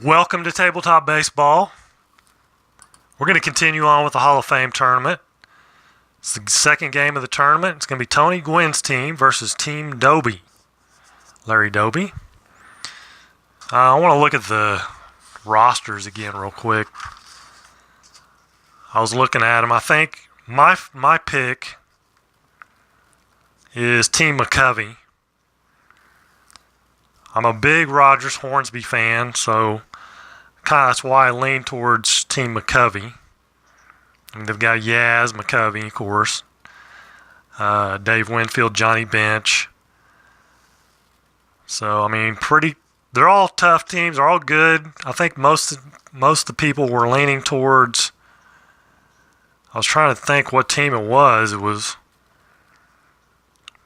Welcome to Tabletop Baseball. We're going to continue on with the Hall of Fame tournament. It's the second game of the tournament. It's going to be Tony Gwynn's team versus Team Doby. Larry Doby. I want to look at the rosters again real quick. I was looking at them. I think my pick is Team McCovey. I'm a big Rogers Hornsby fan, so that's why I lean towards Team McCovey. And they've got Yaz McCovey, of course, Dave Winfield, Johnny Bench. So, I mean, they're all tough teams. They're all good. I think most of the people were leaning towards, I was trying to think what team it was.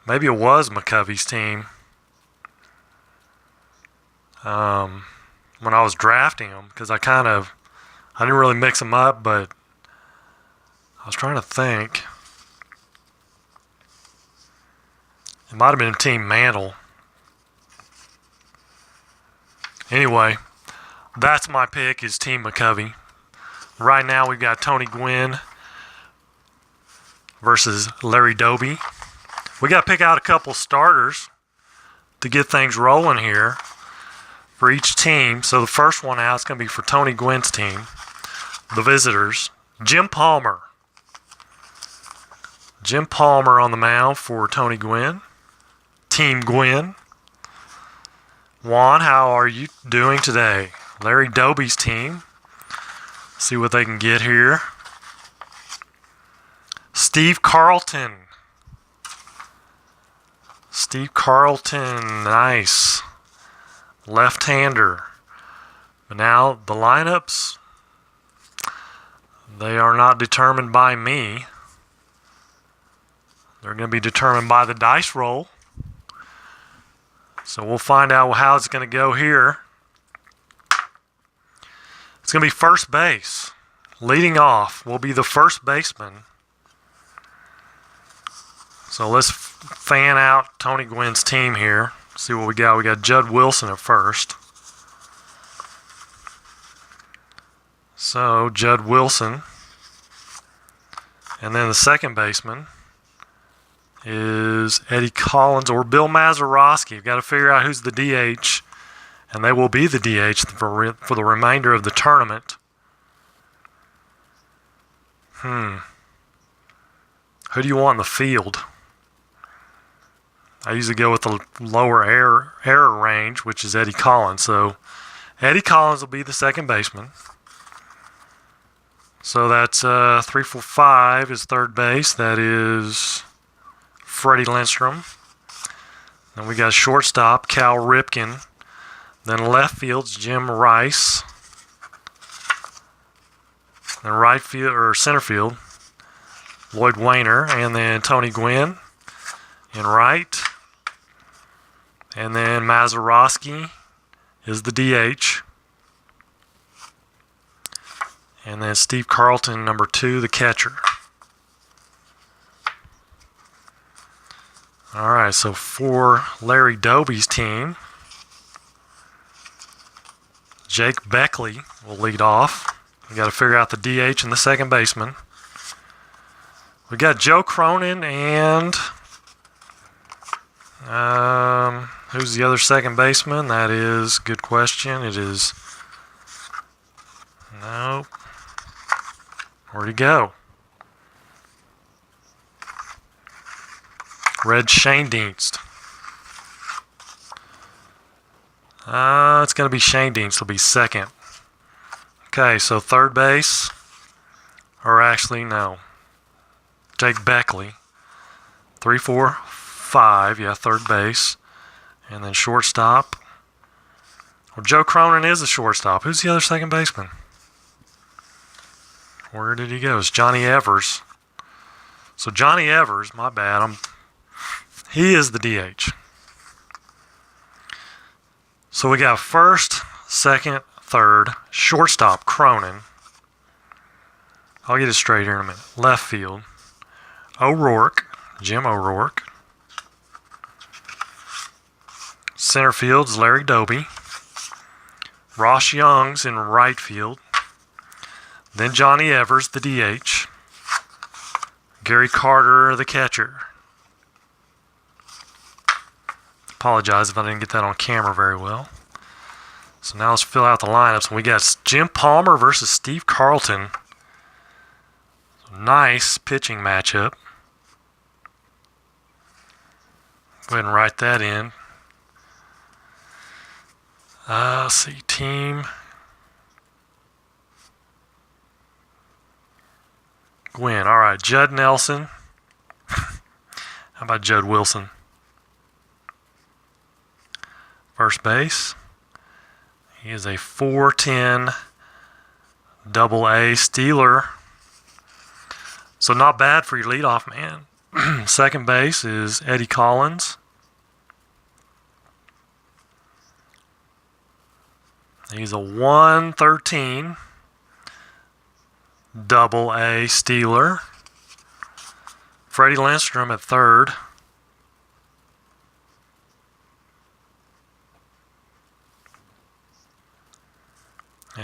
Maybe it was McCovey's team. When I was drafting them, because I didn't really mix them up, but I was trying to think. It might have been Team Mantle. Anyway, that's my pick, is Team McCovey. Right now we've got Tony Gwynn versus Larry Doby. We got to pick out a couple starters to get things rolling here for each team. So the first one out is going to be for Tony Gwynn's team, the visitors. Jim Palmer. Jim Palmer on the mound for Tony Gwynn. Team Gwynn. Juan, how are you doing today? Larry Doby's team. See what they can get here. Steve Carlton. Steve Carlton, nice. Left-hander. But now the lineups, they are not determined by me. They're going to be determined by the dice roll. So we'll find out how it's going to go here. It's going to be first base. Leading off will be the first baseman. So let's fan out Tony Gwynn's team here. See what we got. We got Judd Wilson at first. So, Judd Wilson. And then the second baseman is Eddie Collins or Bill Mazeroski. You've got to figure out who's the DH, and they will be the DH for the remainder of the tournament. Who do you want in the field? I usually go with the lower error range, which is Eddie Collins. So Eddie Collins will be the second baseman. So that's 3, 4, 5 is third base. That is Freddie Lindstrom. Then we got shortstop, Cal Ripken. Then left field's Jim Rice. Then right field or center field, Lloyd Wainer, and then Tony Gwynn in right. And then Mazeroski is the DH. And then Steve Carlton, number 2, the catcher. All right, so for Larry Doby's team, Jake Beckley will lead off. We got to figure out the DH and the second baseman. We got Joe Cronin and who's the other second baseman? That is a good question. It is nope. Where'd he go? Red Shane Dienst. It's going to be Shane Dienst. Will be second. Okay, so third base, or actually no, Jake Beckley. 3, 4, 5, yeah, third base. And then shortstop. Well, Joe Cronin is the shortstop. Who's the other second baseman? Where did he go? It's Johnny Evers. So Johnny Evers, my bad. He is the DH. So we got first, second, third, shortstop Cronin. I'll get it straight here in a minute. Left field, O'Rourke, Jim O'Rourke. Center field's Larry Doby. Ross Young's in right field. Then Johnny Evers, the DH. Gary Carter, the catcher. Apologize if I didn't get that on camera very well. So now let's fill out the lineups. We got Jim Palmer versus Steve Carlton. Nice pitching matchup. Go ahead and write that in. Let's see, team. Gwynn. All right, Judd Nelson. How about Judd Wilson? First base. He is a 4'10" AA Steeler. So not bad for your leadoff man. Second base is Eddie Collins. He's a 113 AA Steeler. Freddie Lindstrom at third.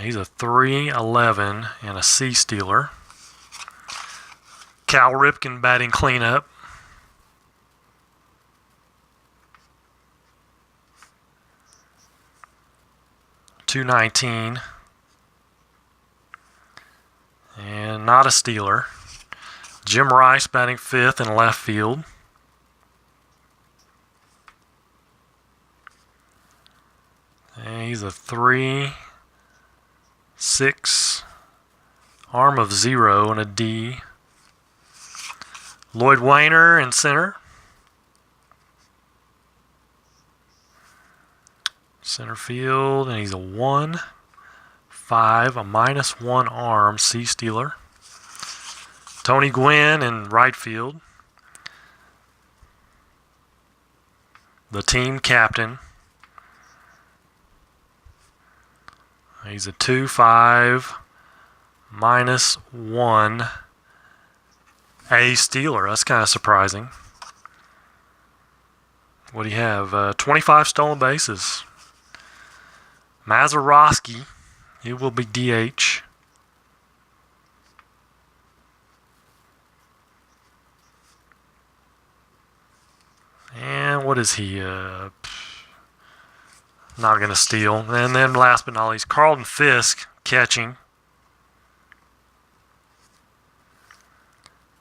He's a 311 and a C Steeler. Cal Ripken batting cleanup. .219 and not a Steeler. Jim Rice batting fifth in left field. And he's a 3-6 arm of 0 and a D. Lloyd Weiner in center. Center field, and he's a 1-5, a -1 arm, C Steeler. Tony Gwynn in right field. The team captain. He's a 2-5, -1 A Steeler. That's kind of surprising. What do you have? 25 stolen bases. Mazeroski, he will be DH. And what is he? Not going to steal. And then last but not least, Carlton Fisk catching.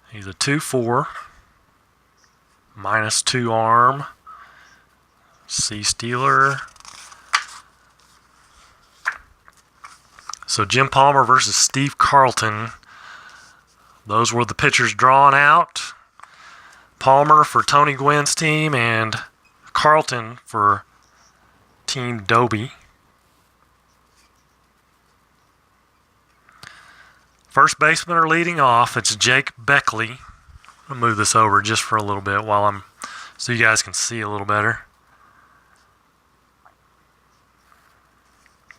He's a 2-4, -2 arm, C Steeler. So Jim Palmer versus Steve Carlton. Those were the pitchers drawn out. Palmer for Tony Gwynn's team and Carlton for Team Doby. First baseman are leading off. It's Jake Beckley. I'll move this over just for a little bit so you guys can see a little better.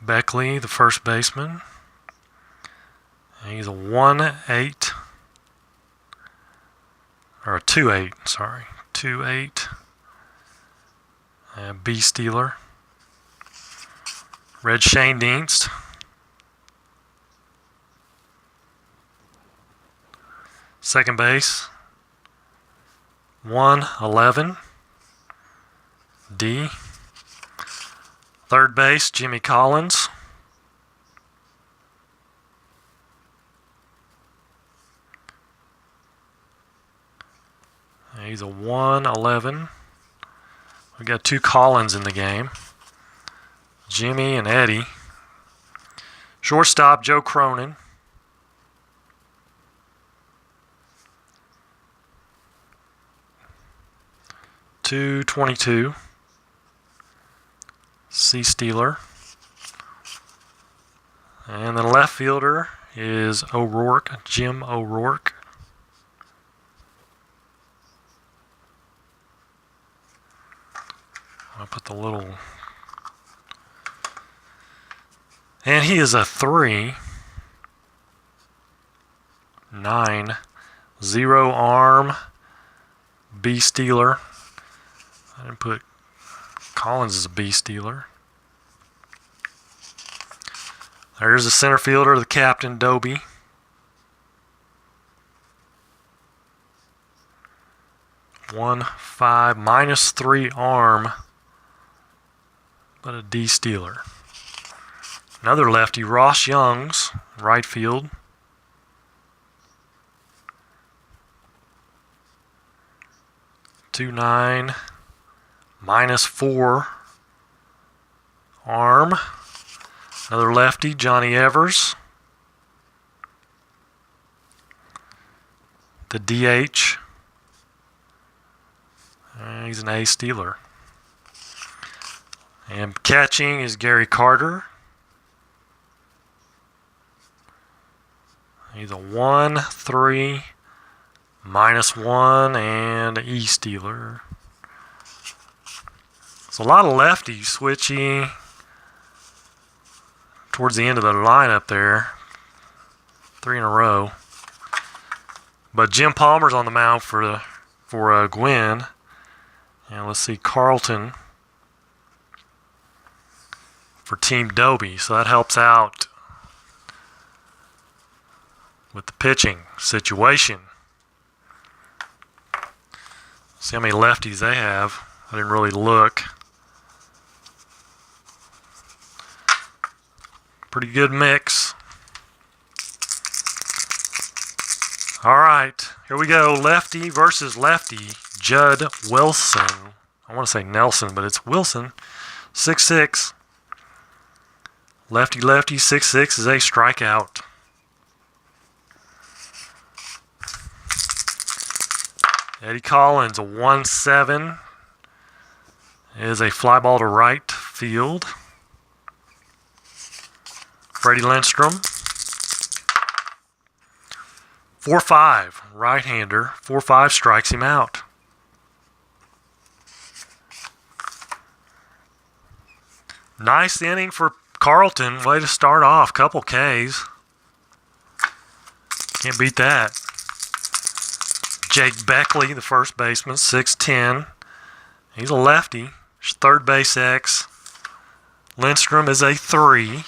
Beckley, the first baseman. He's a 1-8, or a 2-8, sorry, 2-8, B Steeler. Red Shane Dienst. Second base, 1-11, D. Third base, Jimmy Collins. He's a 1-11. We got two Collins in the game. Jimmy and Eddie. Shortstop, Joe Cronin. .222. C Steeler. And the left fielder is O'Rourke, Jim O'Rourke. I'll put the little... And he is a 3-9, 0 arm, B Steeler. I didn't put Collins as a B Steeler. There's the center fielder, the captain, Doby. -1-5, -3 arm, but a D stealer. Another lefty, Ross Youngs, right field. -2-9, -4 arm. Another lefty, Johnny Evers. The DH. He's an A stealer. And catching is Gary Carter. He's a 1-3, -1, and an E stealer. So a lot of lefties switching towards the end of the lineup there. 3 in a row. But Jim Palmer's on the mound for Gwynn. And let's see, Carlton for Team Doby. So that helps out with the pitching situation. See how many lefties they have. I didn't really look. Pretty good mix. All right, here we go. Lefty versus lefty. Judd Wilson. I want to say Nelson, but it's Wilson. 6'6". Lefty, 6'6" is a strikeout. Eddie Collins, a 1-7, is a fly ball to right field. Freddie Lindstrom, 4-5, right-hander. 4-5 strikes him out. Nice inning for Carlton. Way to start off. Couple Ks. Can't beat that. Jake Beckley, the first baseman, 6'10". He's a lefty. Third base X. Lindstrom is a 3.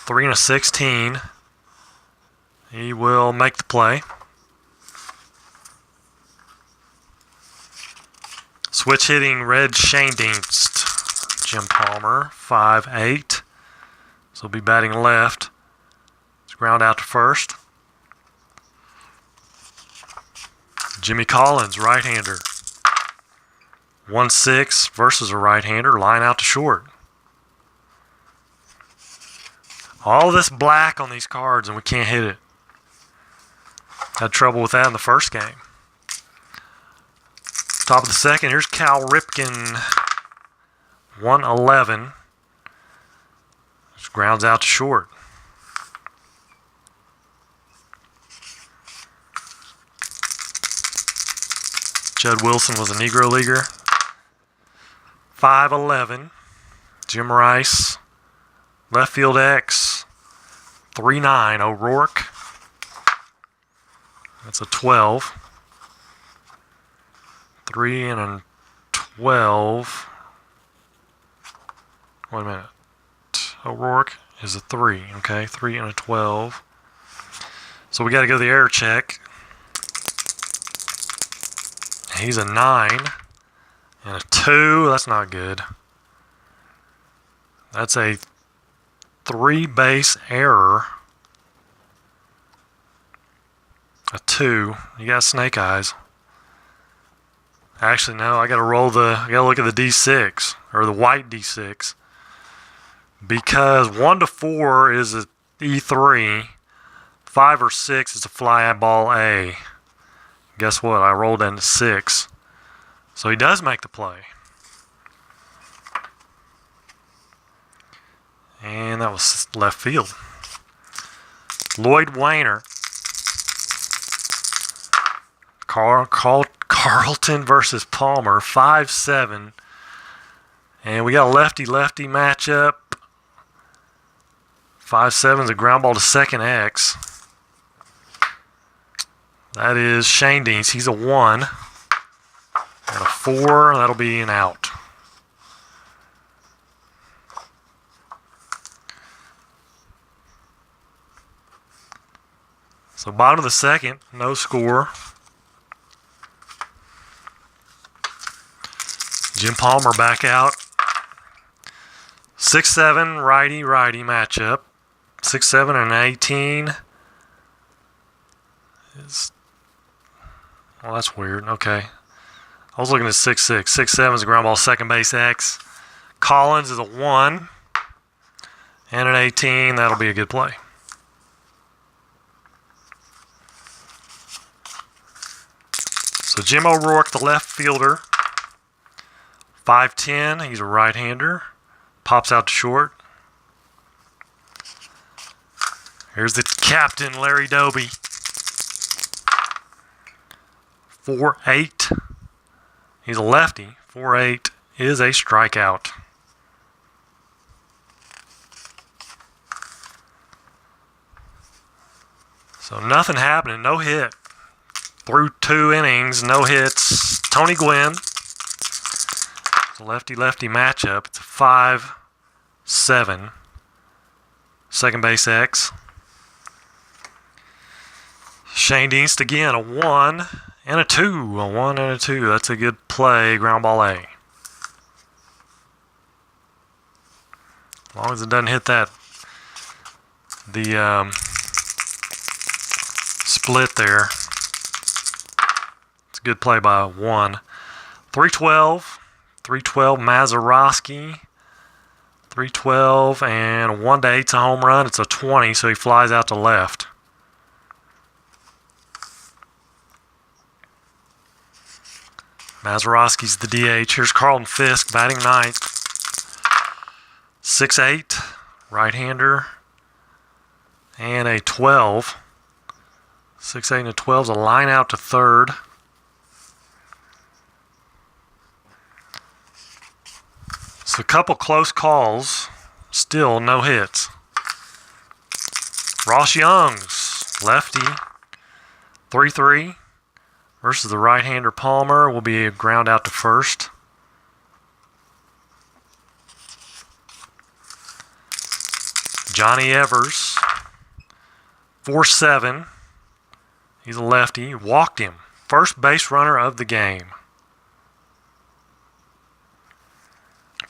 3 and a 16. He will make the play. Switch hitting red Shane Dienst. Jim Palmer, 5'8". So he'll be batting left. Let's ground out to first. Jimmy Collins, right-hander. 1-6 versus a right-hander. Line out to short. All this black on these cards and we can't hit it. Had trouble with that in the first game. Top of the second, here's Cal Ripken. 1-11. Just grounds out to short. Judd Wilson was a Negro Leaguer. 5'11". Jim Rice. Left field X. 3'9". O'Rourke. That's a 12. 3 and a 12. Wait a minute. O'Rourke is a 3. Okay, 3 and a 12. So we got to go to the error check. He's a 9 and a 2. That's not good. That's a 3-base error. A 2. You got snake eyes. Actually, no. I got to look at the D6 or the white D6 because 1 to 4 is a E3. 5 or 6 is a fly ball A. Guess what? I rolled into 6. So he does make the play. And that was left field. Lloyd Wainer. Carlton versus Palmer. 5-7. And we got a lefty-lefty matchup. 5-7 is a ground ball to second X. That is Shane Dienst. He's a 1. And a 4. That'll be an out. So bottom of the second, no score. Jim Palmer back out. 6-7 righty-righty matchup. 6-7 and 18. Well, that's weird. Okay. I was looking at 6-6. 6-7 is a ground ball, second base X. Collins is a 1. And an 18. That'll be a good play. So Jim O'Rourke, the left fielder. 5'10". He's a right-hander. Pops out to short. Here's the captain, Larry Doby. 4'8". He's a lefty. 4'8" is a strikeout. So nothing happening. No hit. Through 2 innings, no hits. Tony Gwynn. It's a lefty-lefty matchup. It's a 5-7. Second base X. Shane Dienst again, a 1 and a 2. A 1 and a 2. That's a good play. Ground ball A. As long as it doesn't hit that, the split there. It's a good play by 1. 312. 312 Mazeroski. 312 and 1-8's a home run. It's a 20, so he flies out to left. Mazeroski's the DH. Here's Carlton Fisk batting ninth. 6'8", right-hander, and a 12. 6'8" and a 12's a line out to third. So a couple close calls, still no hits. Ross Young's lefty, 3-3 versus the right-hander Palmer. Will be a ground out to first. Johnny Evers, 4'7". He's a lefty. Walked him. First base runner of the game.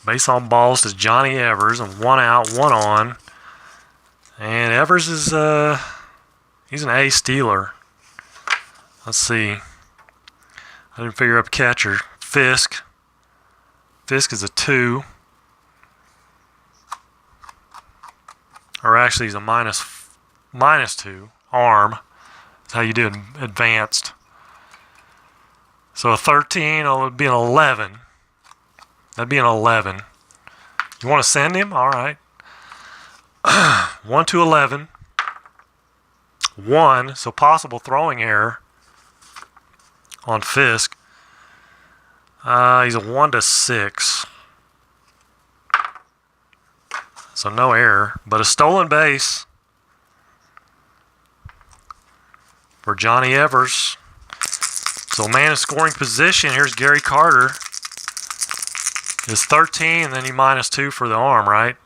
Base on balls to Johnny Evers, and 1 out, 1 on. And Evers is he's an A stealer. Let's see. I didn't figure up catcher. Fisk. Fisk is a 2. Or actually, he's a minus 2. Arm. That's how you do it advanced. So a 13, oh, it would be an 11. That'd be an 11. You want to send him? All right. 1 to 11. 1, so possible throwing error on Fisk. He's a 1 to 6. So no error, but a stolen base for Johnny Evers. So man in scoring position. Here's Gary Carter. Is 13, and then you minus 2 for the arm, right?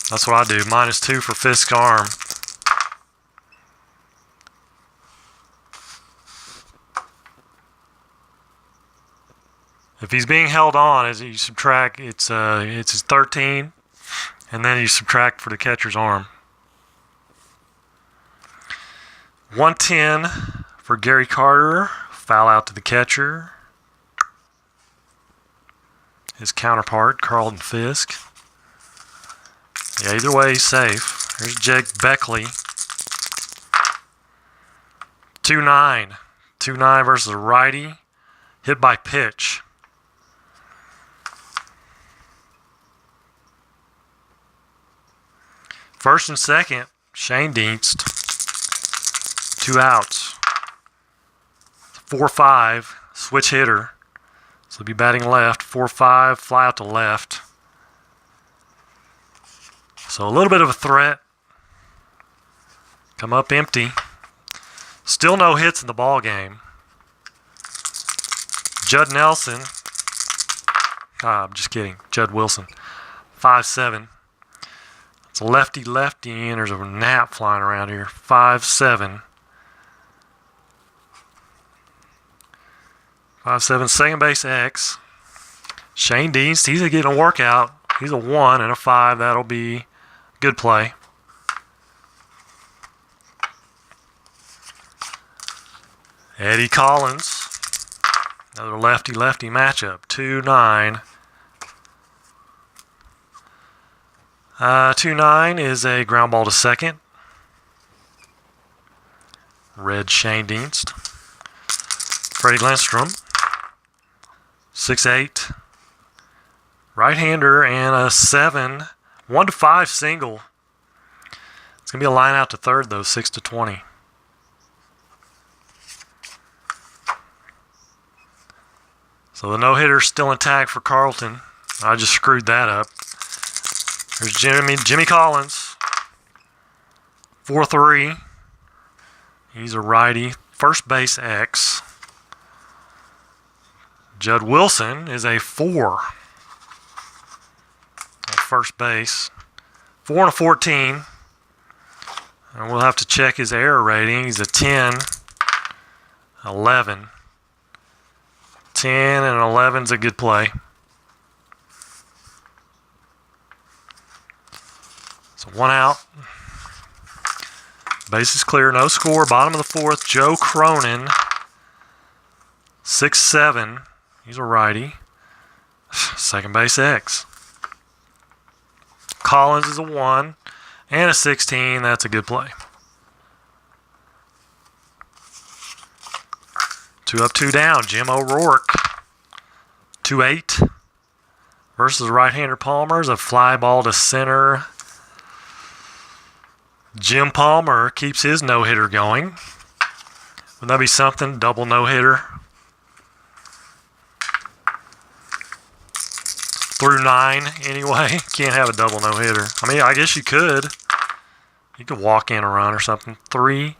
That's what I do. Minus 2 for Fisk's arm. If he's being held on, as you subtract, it's his 13, and then you subtract for the catcher's arm. 110 for Gary Carter. Foul out to the catcher. His counterpart, Carlton Fisk. Yeah, either way, he's safe. Here's Jake Beckley. 2-9. 2-9 versus a righty. Hit by pitch. First and second, Shane Dienst. 2 outs. 4-5, switch hitter. So he'll be batting left. 4-5, fly out to left. So a little bit of a threat. Come up empty. Still no hits in the ball game. Judd Nelson. I'm just kidding. Judd Wilson. 5'7". It's a lefty-lefty, and there's a nap flying around here. 5-7. 5-7, second base X. Shane Deans, he's getting a workout. He's a 1 and a 5. That'll be good play. Eddie Collins, another lefty-lefty matchup. 2-9. 2-9 is a ground ball to second. Red Shane Dienst. Freddie Lindstrom. 6-8. Right-hander and a 7. 1-5 single. It's going to be a line out to third, though, 6-20. So the no-hitter's still intact for Carlton. I just screwed that up. There's Jimmy Collins. 4-3. He's a righty. First base X. Judd Wilson is a 4 at first base. 4 and a 14. And we'll have to check his error rating. He's a 10. 11. 10 and 11 is a good play. So 1 out. Base is clear. No score. Bottom of the 4th. Joe Cronin. 6-7. He's a righty. Second base X. Collins is a 1 and a 16. That's a good play. 2 up, 2 down. Jim O'Rourke. 2-8 versus right-hander Palmer's a fly ball to center. Jim Palmer keeps his no-hitter going. Wouldn't that be something? Double no-hitter. Through 9 anyway. Can't have a double no-hitter. I mean, I guess you could. You could walk in a run or something. 3-7.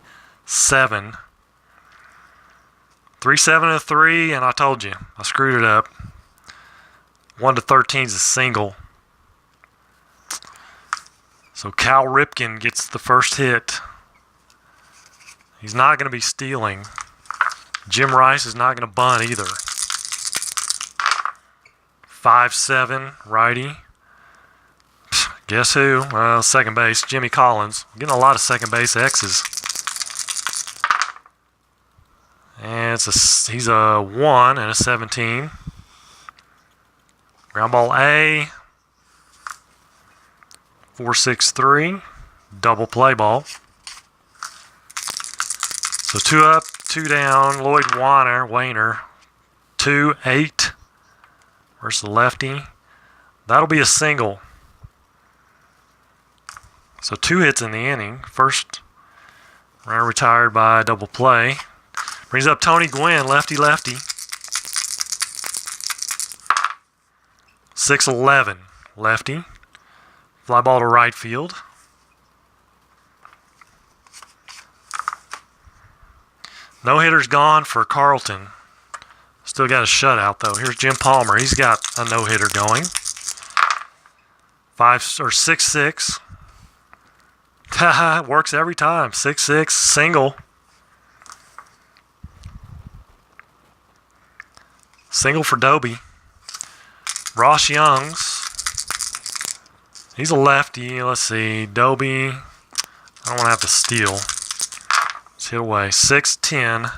3-7-3, and I told you. I screwed it up. 1-13 is a single. So Cal Ripken gets the first hit. He's not going to be stealing. Jim Rice is not going to bunt either. 5-7, righty. Guess who? Second base, Jimmy Collins. Getting a lot of second base X's. And he's a 1 and a 17. Ground ball A. 4-6-3. Double play ball. So 2 up, 2 down. Lloyd Wayner. 2-8 versus the lefty. That'll be a single. So 2 hits in the inning. First runner retired by double play. Brings up Tony Gwynn, lefty-lefty. 6-11, lefty. Fly ball to right field. No-hitter's gone for Carlton. Still got a shutout, though. Here's Jim Palmer. He's got a no-hitter going. 6-6. It works every time. 6-6, single. Single for Doby. Ross Youngs. He's a lefty. Let's see. Doby. I don't want to have to steal. Let's hit away. 6-10.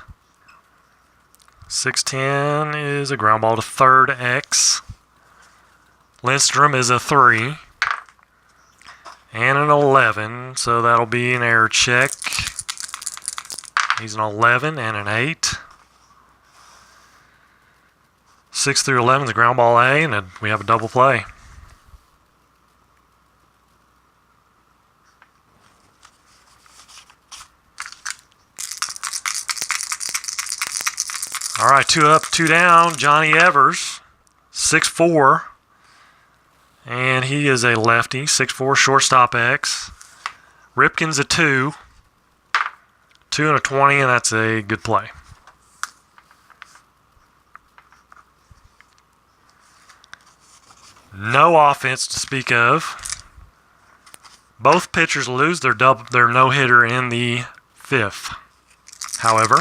6-10 is a ground ball to third X. Lindstrom is a 3. And an 11. So that'll be an error check. He's an 11 and an 8. 6 through 11 is a ground ball A, and we have a double play. All right, 2 up, 2 down. Johnny Evers, 6'4", and he is a lefty. 6'4", shortstop X. Ripken's a 2. 2 and a 20, and that's a good play. No offense to speak of Both pitchers lose their no-hitter in the 5th. However,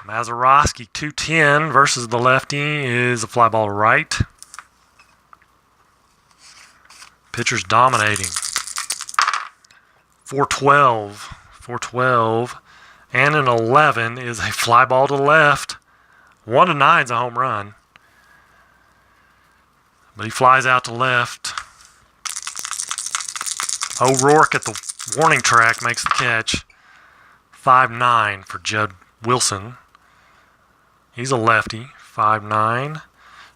Mazeroski 210 versus the lefty is a fly ball to right. Pitcher's dominating. 412, and an 11 is a fly ball to left. 1-9 is a home run. But he flies out to left. O'Rourke at the warning track makes the catch. 5-9 for Judd Wilson. He's a lefty. 5-9.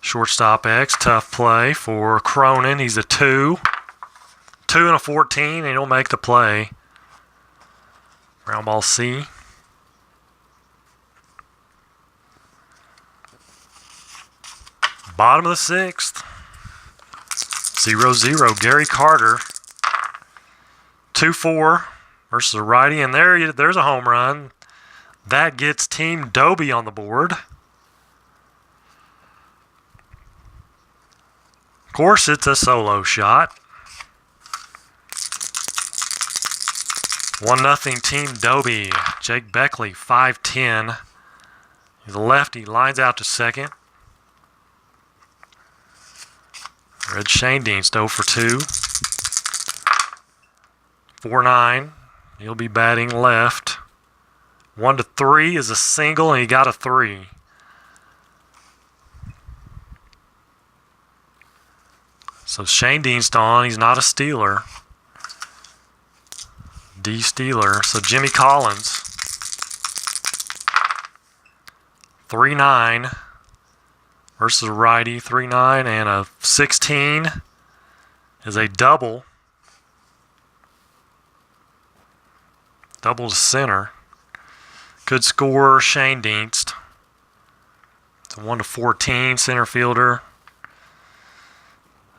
Shortstop X. Tough play for Cronin. He's a 2. 2 and a 14, and he'll make the play. Ground ball C. Bottom of the 6th. 0-0. Gary Carter. 2-4 versus a righty, and there's a home run. That gets Team Doby on the board. Of course, it's a solo shot. 1-0 Team Doby. Jake Beckley, 5-10. He's a lefty, lines out to second. Red Shane Dean, 0 for 2. 4-9. He'll be batting left. 1-3 is a single, and he got a 3. So Shane Dean's on. He's not a Steeler. D Steeler. So Jimmy Collins. 3-9 versus a righty. 3-9 and a 16 is a double. Double to center. Good scorer, Shane Dienst. It's a 1-14 center fielder.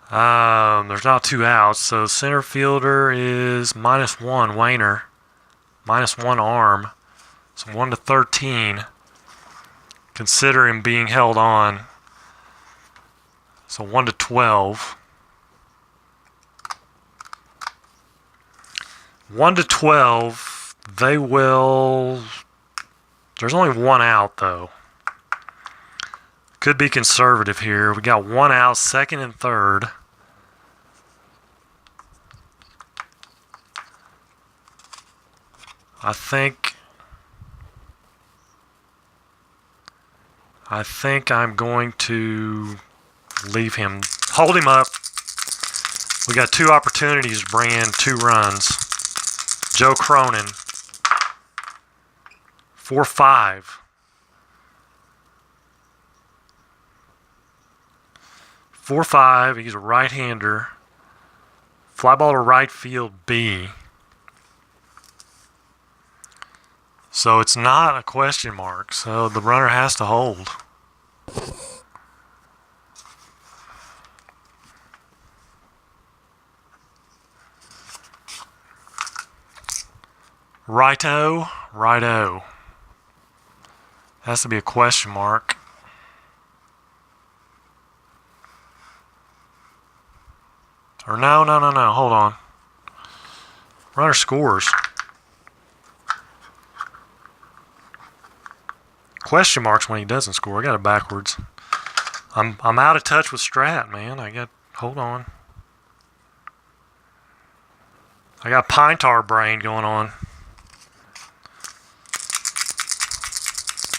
There's now 2 outs, so center fielder is -1, Wayner. -1 arm. So 1-13. Consider him being held on. So 1-12. 1-12. They will... There's only 1 out, though. Could be conservative here. We got 1 out, 2nd and 3rd. I think I'm going to leave him. Hold him up. We got 2 opportunities to bring in 2 runs. Joe Cronin. 4-5. 4-5. He's a right-hander. Fly ball to right field B. So it's not a question mark. So the runner has to hold. Righto, righto. Has to be a question mark. Or no. Hold on. Runner scores. Question marks when he doesn't score. I got it backwards. I'm out of touch with Strat, man. Hold on. I got pine tar brain going on.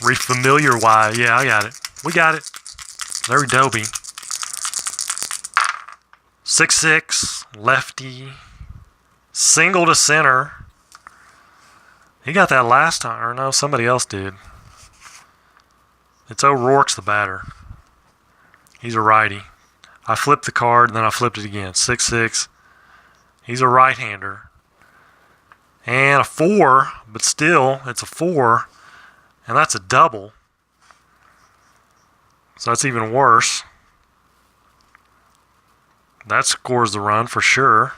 Refamiliar why. Yeah, I got it. We got it. Larry Doby. 6'6", lefty. Single to center. He got that last time. Or no, somebody else did. It's O'Rourke's the batter. He's a righty. I flipped the card, and then I flipped it again. 6'6". He's a right-hander. And a 4, but still, it's a 4. And that's a double. So that's even worse. That scores the run for sure.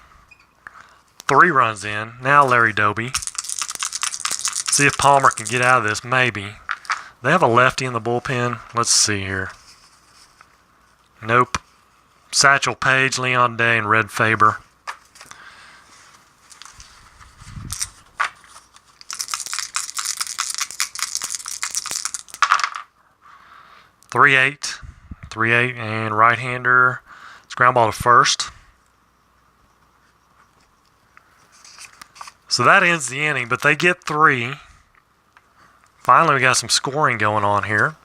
3 runs in. Now Larry Doby. See if Palmer can get out of this. Maybe. They have a lefty in the bullpen. Let's see here. Nope. Satchel Paige, Leon Day, and Red Faber. Three eight, and right-hander. It's ground ball to first. So that ends the inning, but they get 3. Finally, we got some scoring going on here.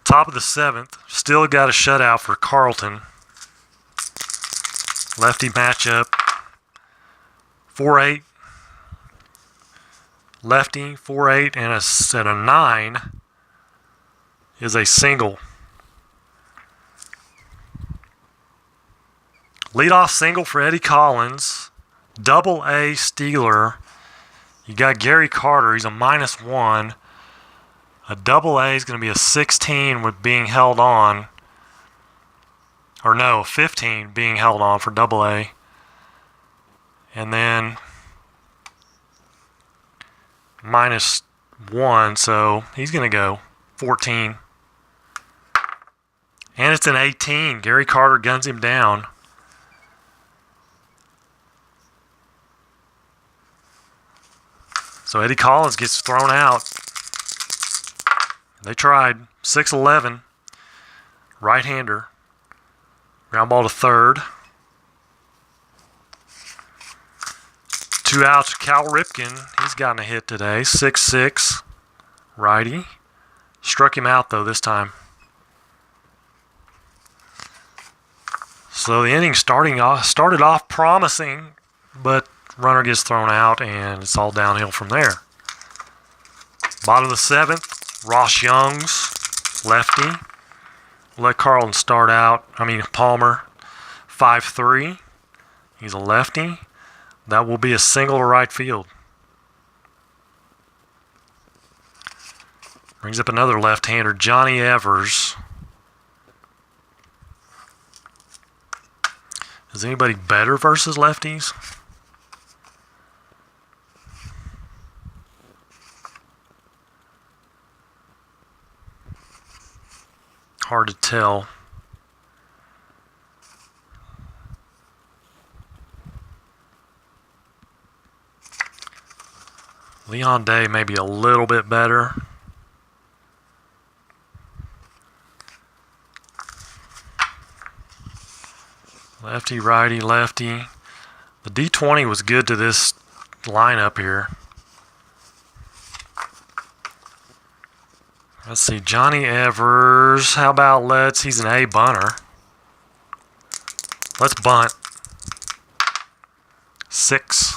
Top of the 7th, still got a shutout for Carlton. Lefty matchup, 4-8. Lefty, 4-8, and a 9 is a single. Leadoff single for Eddie Collins. Double A Steeler. You got Gary Carter. He's a -1. A double A is going to be a 16 with being held on. Or no, 15 being held on for double A. And then -1, so he's going to go 14. And it's an 18. Gary Carter guns him down. So Eddie Collins gets thrown out. They tried. 6-11. Right-hander. Ground ball to third. 2 outs. Cal Ripken. He's gotten a hit today. 6-6. Righty. Struck him out, though, this time. So the inning started off promising, but runner gets thrown out, and it's all downhill from there. Bottom of the 7th, Ross Young's lefty. Let Carlton start out. Palmer, 5-3. He's a lefty. That will be a single to right field. Brings up another left-hander, Johnny Evers. Is anybody better versus lefties? Hard to tell. Leon Day may be a little bit better. Lefty, righty, lefty. The D20 was good to this lineup here. Let's see, Johnny Evers. How about he's an A bunter. Let's bunt. 6.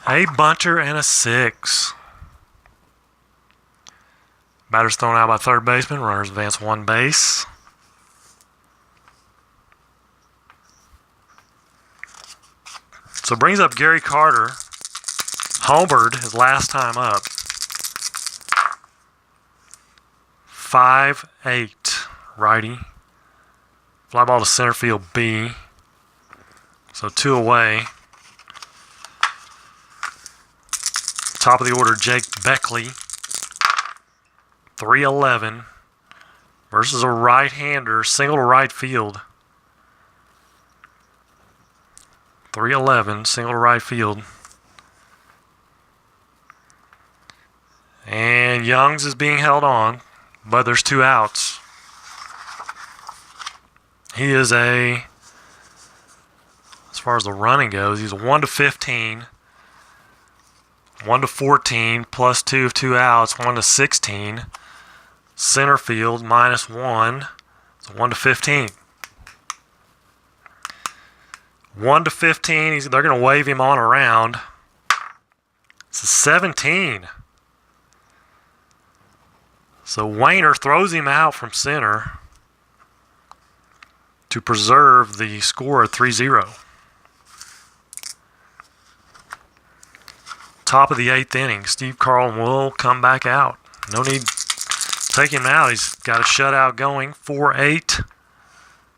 A bunter and a 6. Batter's thrown out by third baseman. Runners advance 1 base. So brings up Gary Carter. Homered his last time up. 5-8. Righty. Fly ball to center field B. So 2 away. Top of the order, Jake Beckley. 3-11. Versus a right-hander. Single to right field. 3-11, single to right field. And Youngs is being held on, but there's 2 outs. He is as far as the running goes, he's a 1-15, 1-14, +2 of 2 outs, 1-16. Center field, -1, so 1-15. 1-15, they're going to wave him on around. It's a 17. So Wayner throws him out from center to preserve the score at 3-0. Top of the 8th inning, Steve Carlton will come back out. No need to take him out. He's got a shutout going. 4-8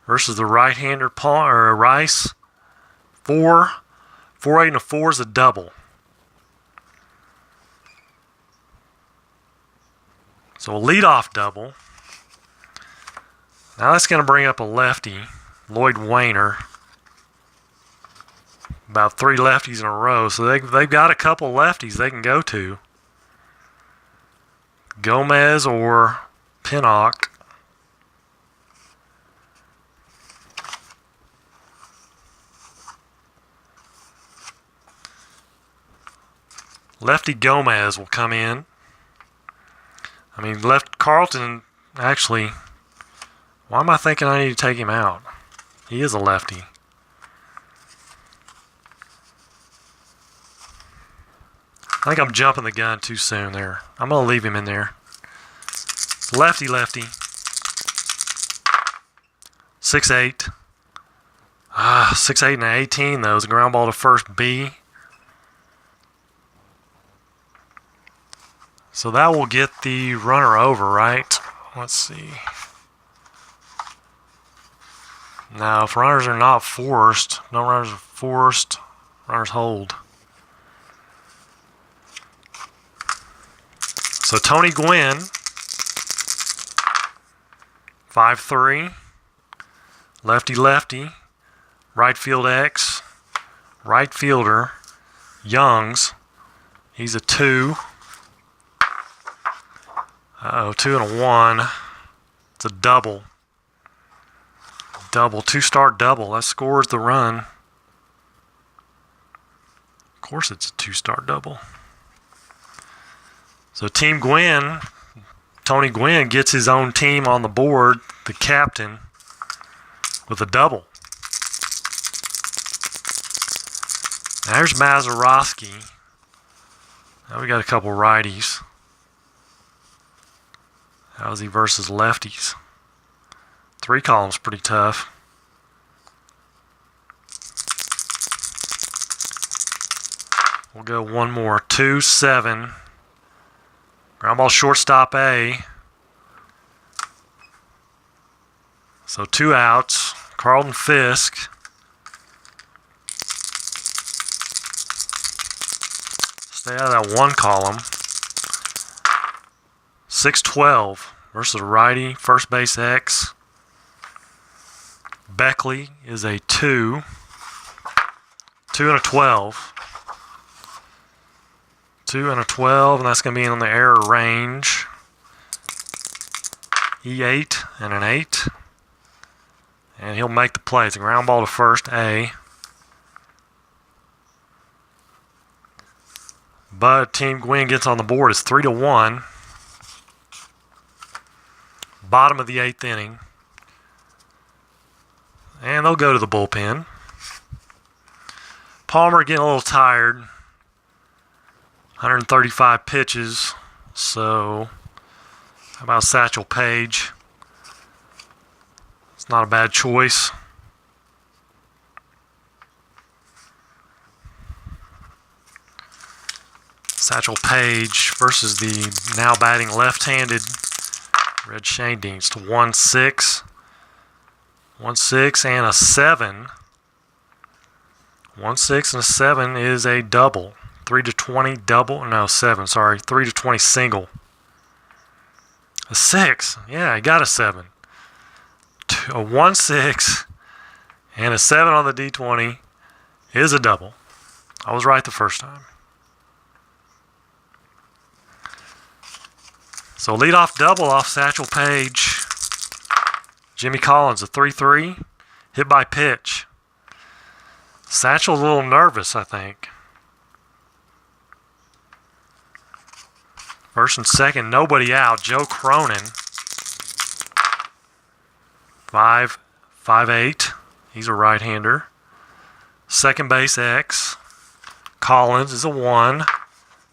versus the right-hander Rice. 4, 4-8 and a 4 is a double. So a leadoff double. Now that's going to bring up a lefty, Lloyd Wayner. About 3 lefties in a row, so they've got a couple lefties they can go to. Gomez or Pinnock. Lefty Gomez will come in. I mean, left Carlton, actually, why am I thinking I need to take him out? He is a lefty. I think I'm jumping the gun too soon there. I'm going to leave him in there. Lefty, lefty. 6'8". 6'8" and an 18, though. It's a ground ball to first B. So that will get the runner over, right? Let's see. Now, if runners are not forced, no runners are forced, runners hold. So Tony Gwynn, 5'3", lefty-lefty, right field X, right fielder, Youngs, he's a 2. 2 and a 1. It's a double. Double, 2-star double. That scores the run. Of course it's a 2-star double. So Team Gwynn, Tony Gwynn gets his own team on the board, the captain, with a double. There's Mazeroski. Now we got a couple righties. How's he versus lefties? 3 columns pretty tough. We'll go one more. 2-7. Ground ball shortstop A. So 2 outs. Carlton Fisk. Stay out of that 1 column. 6-12 versus righty, first base X. Beckley is a 2. 2 and a 12. 2 and a 12, and that's going to be in the error range. E8 and an 8. And he'll make the play. It's a ground ball to first A. But Team Gwynn gets on the board. It's 3-1. Bottom of the 8th inning. And they'll go to the bullpen. Palmer getting a little tired. 135 pitches. So, how about Satchel Paige? It's not a bad choice. Satchel Paige versus the now batting left-handed Red Shandings to 1-6. 1-6 and a 7. 1-6 and a 7 is a double. 3-20 double. No, 7, sorry. 3-20 single. A 6. Yeah, I got a 7. A 1-6 and a 7 on the D20 is a double. I was right the first time. So leadoff double off Satchel Paige. Jimmy Collins, a 3-3. Hit by pitch. Satchel's a little nervous, I think. First and second, nobody out. Joe Cronin. 5'8". He's a right-hander. Second base X. Collins is a 1.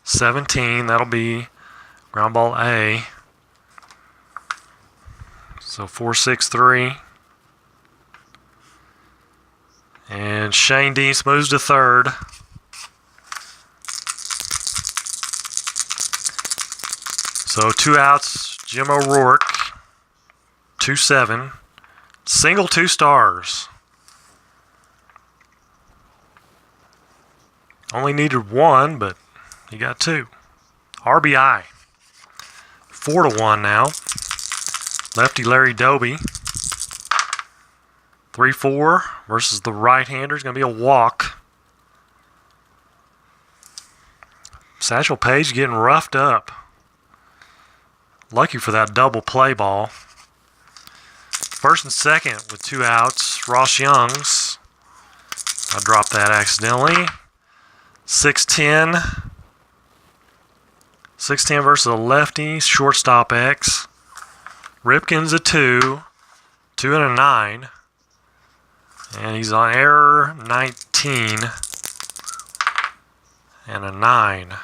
17. That'll be ground ball A. So 4-6-3. And Shane Dees moves to third. So 2 outs, Jim O'Rourke. 2-7. Single 2 stars. Only needed 1, but he got 2. RBI. 4-1 now. Lefty Larry Doby. 3-4 versus the right-hander is going to be a walk. Satchel Paige getting roughed up. Lucky for that double play ball. First and second with 2 outs. Ross Youngs. I dropped that accidentally. 6-10. 6-10 versus a lefty. Shortstop X. Ripken's a 2. 2 and a 9. And he's on error 19. And a 9.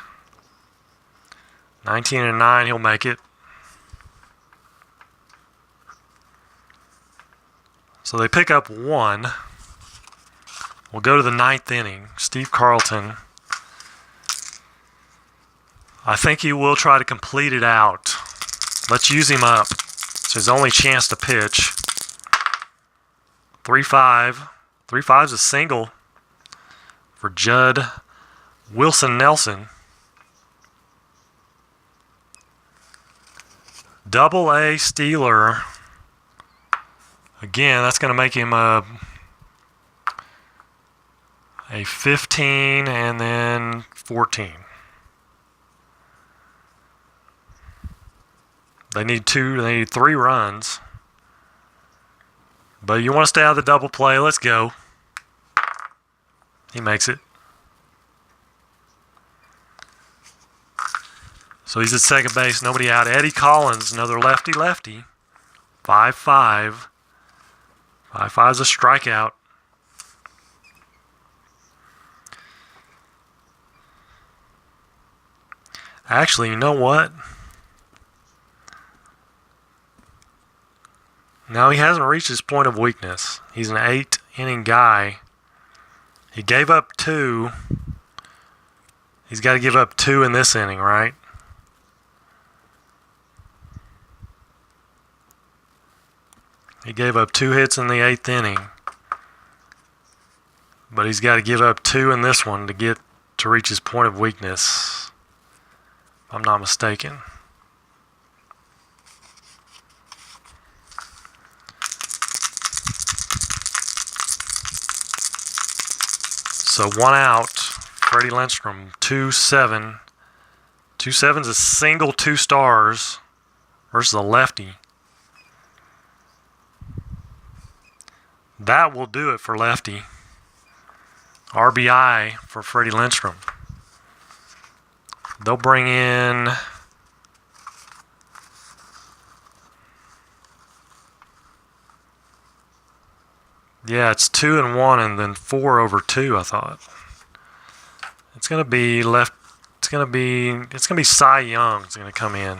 19 and 9, he'll make it. So they pick up 1. We'll go to the 9th inning. Steve Carlton. I think he will try to complete it out. Let's use him up. It's his only chance to pitch. 3-5. 3-5's a single for Judd Wilson Nelson. Double A Steeler. Again, that's going to make him a 15 and then 14. They need 3 runs. But you want to stay out of the double play. Let's go. He makes it. So he's at second base, nobody out. Eddie Collins, another lefty. 5-5. 5-5's a strikeout. Actually, you know what? No, he hasn't reached his point of weakness. He's an 8-inning guy. He gave up 2. He's got to give up 2 in this inning, right? He gave up 2 hits in the 8th inning. But he's got to give up 2 in this one to reach his point of weakness. If I'm not mistaken. So 1 out. Freddie Lindstrom, 2-7. 2-7's a single 2 stars versus a lefty. That will do it for lefty. RBI for Freddie Lindstrom. They'll bring in it's 2 and 1 and then 4 over 2, I thought. It's gonna be Cy Young is gonna come in.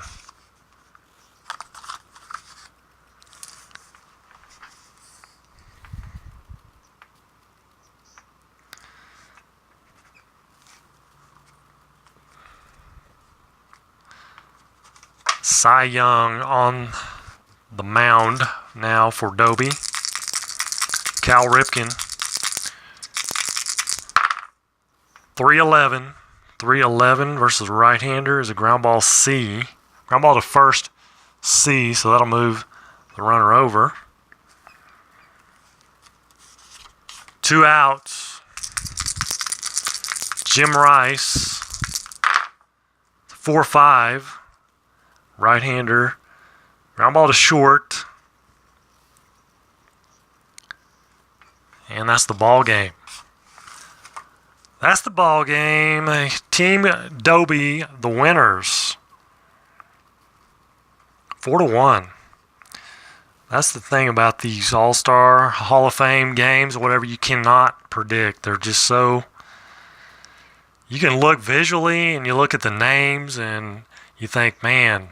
Cy Young on the mound now for Doby. Cal Ripken. 3-11. 3-11 versus right-hander is a ground ball C. Ground ball to first C, so that'll move the runner over. 2 outs. Jim Rice. 4-5. Right-hander. Ground ball to short. And that's the ball game. That's the ball game. Team Doby, the winners. 4-1. That's the thing about these All-Star, Hall of Fame games, whatever, you cannot predict. They're just so... You can look visually and you look at the names and you think, man,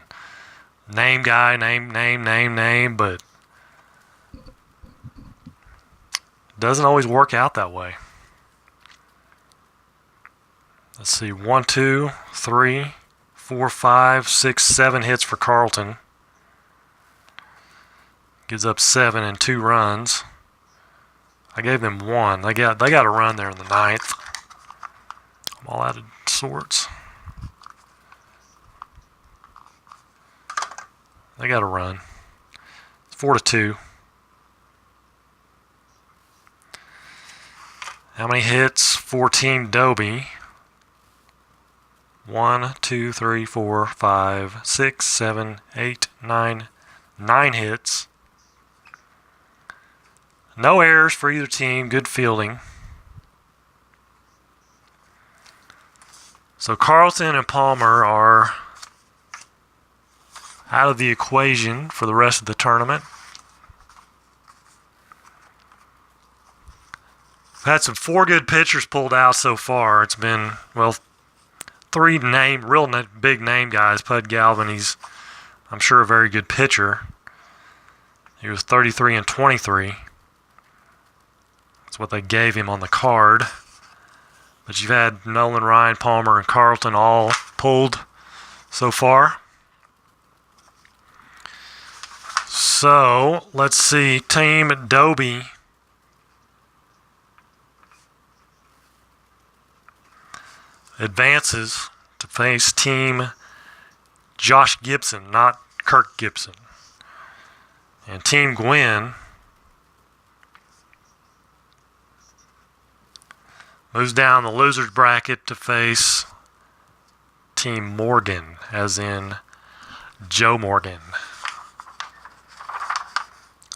name guy, name, but it doesn't always work out that way. Let's see, 1, 2, 3, 4, 5, 6, 7 hits for Carlton. Gives up 7 and 2 runs. I gave them 1. They got a run there in the 9th. I'm all out of sorts. They got a run. It's 4-2. How many hits for Team Doby? 1, 2, 3, 4, 5, 6, 7, 8, 9. 9 hits. No errors for either team. Good fielding. So Carlton and Palmer are out of the equation for the rest of the tournament. We've had some 4 good pitchers pulled out so far. It's been, well, 3 real big name guys. Pud Galvin, he's, I'm sure, a very good pitcher. He was 33 and 23. That's what they gave him on the card. But you've had Nolan, Ryan, Palmer, and Carlton all pulled so far. So, let's see. Team Doby advances to face Team Josh Gibson, not Kirk Gibson. And Team Gwynn moves down the loser's bracket to face Team Morgan, as in Joe Morgan.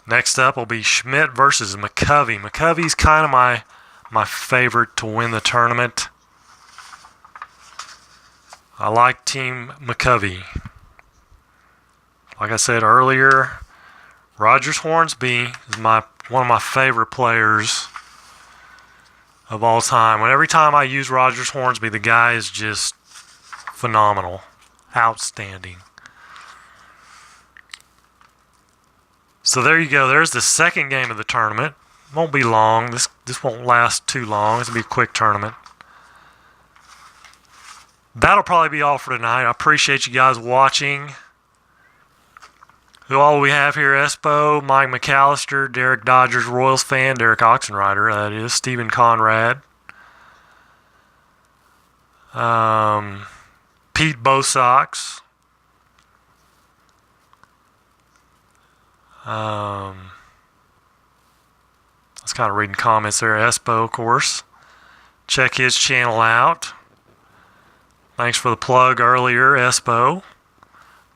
Next up will be Schmidt versus McCovey. McCovey's kind of my favorite to win the tournament. I like Team McCovey. Like I said earlier, Rogers Hornsby is one of my favorite players of all time. Every time I use Rogers Hornsby, the guy is just phenomenal, outstanding. So there you go. There's the second game of the tournament. Won't be long. This won't last too long. It's going to be a quick tournament. That'll probably be all for tonight. I appreciate you guys watching. Who all we have here? Espo, Mike McAllister, Derek Dodgers, Royals fan, Derek Oxenrider, that is, Stephen Conrad, Pete Bosox, I was kind of reading comments there. Espo, of course. Check his channel out. Thanks for the plug earlier, Espo.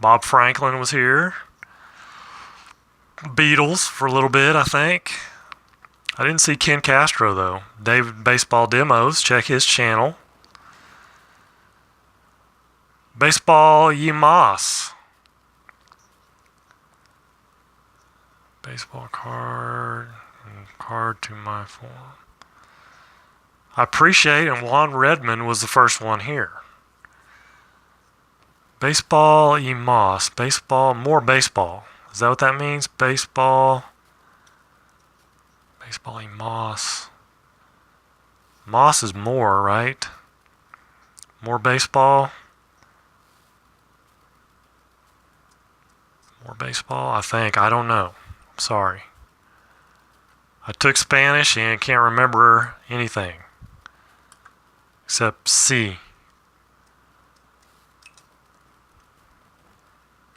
Bob Franklin was here. Beatles for a little bit, I think. I didn't see Ken Castro, though. David Baseball Demos. Check his channel. Baseball Yemas. Baseball card. Card to my form. I appreciate, and Juan Redmond was the first one here. Baseball Yemas. Baseball, more baseball. Is that what that means? Baseball. Baseball Yemas. Moss is more, right? More baseball. More baseball, I think. I don't know. I'm sorry. I took Spanish and can't remember anything except C.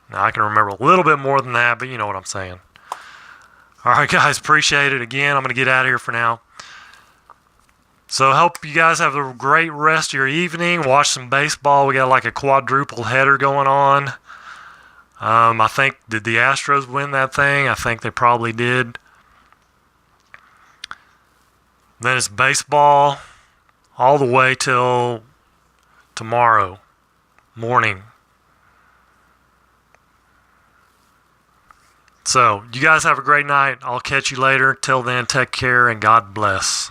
Now I can remember a little bit more than that, but you know what I'm saying. All right, guys, appreciate it. Again, I'm going to get out of here for now. So I hope you guys have a great rest of your evening. Watch some baseball. We got like a quadruple header going on. I think, did the Astros win that thing? I think they probably did. Then it's baseball all the way till tomorrow morning. So, you guys have a great night. I'll catch you later. Till then, take care and God bless.